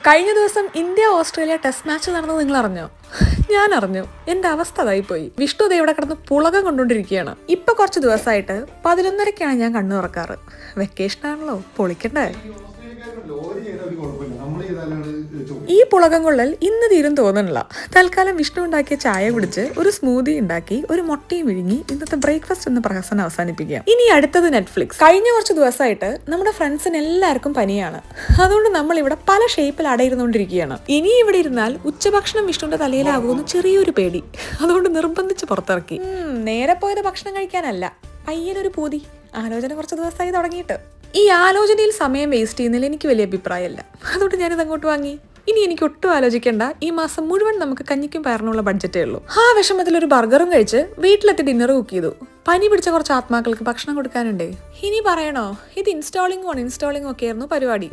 കഴിഞ്ഞ ദിവസം India Australia test match നടന്നത് നിങ്ങൾ അറിഞ്ഞോ? ഞാൻ അറിഞ്ഞു. എന്റെ അവസ്ഥ അതായിപ്പോയി. വിഷ്ണു ദേ ഇവിടെ കിടന്ന് പുളകം കൊണ്ടുകൊണ്ടിരിക്കുകയാണ്. ഇപ്പൊ കുറച്ച് ദിവസമായിട്ട് 11:30-ക്കാണ് ഞാൻ കണ്ണു തുറക്കാറ്. വെക്കേഷൻ ആണല്ലോ, പൊളിക്കണ്ടേ. ഈ പുളകം കൊള്ളൽ ഇന്ന് തീരും തോന്നണില്ല. തൽക്കാലം വിഷ്ണു ഉണ്ടാക്കിയ ചായ കുടിച്ച് ഒരു സ്മൂതി ഉണ്ടാക്കി ഒരു മുട്ടയും വിഴുങ്ങി ഇന്നത്തെ ബ്രേക്ക്ഫാസ്റ്റ് എന്ന പ്രഹസനം അവസാനിപ്പിക്കുക. ഇനി അടുത്തത് നെറ്റ്ഫ്ലിക്സ്. കഴിഞ്ഞ കുറച്ച് ദിവസമായിട്ട് നമ്മുടെ ഫ്രണ്ട്സിന് എല്ലാവർക്കും പനിയാണ്. അതുകൊണ്ട് നമ്മൾ ഇവിടെ പല ഷേപ്പിൽ അടയിരുന്നുകൊണ്ടിരിക്കുകയാണ്. ഇനി ഇവിടെ ഇരുന്നാൽ ഉച്ചഭക്ഷണം വിഷ്ണുവിന്റെ തലയിലാകുമെന്ന് ചെറിയൊരു പേടി. അതുകൊണ്ട് നിർബന്ധിച്ച് പുറത്തിറക്കി. നേരെ പോയത് ഭക്ഷണം കഴിക്കാനല്ല, പയ്യനൊരു പൂതി. ആലോചന കുറച്ച് ദിവസമായി തുടങ്ങിയിട്ട്. ഈ ആലോചനയിൽ സമയം വേസ്റ്റ് ചെയ്യുന്നതിൽ എനിക്ക് വലിയ അഭിപ്രായമല്ല. അതുകൊണ്ട് ഞാനിത് അങ്ങോട്ട് വാങ്ങി. ഇനി എനിക്ക് ഒട്ടും ആലോചിക്കേണ്ട. ഈ മാസം മുഴുവൻ നമുക്ക് കഞ്ഞിക്കും പയറിനുള്ള ബഡ്ജറ്റേ ഉള്ളൂ. ആ വിഷമത്തിൽ ഒരു ബർഗറും കഴിച്ച് വീട്ടിലെത്തി ഡിന്നർ കുക്ക് ചെയ്തു. പനി പിടിച്ച കുറച്ച് ആത്മാക്കൾക്ക് ഭക്ഷണം കൊടുക്കാനുണ്ടേ. ഇനി പറയണോ, ഇത് ഇൻസ്റ്റാളിങ്ങും ഒക്കെ ആയിരുന്നു പരിപാടി.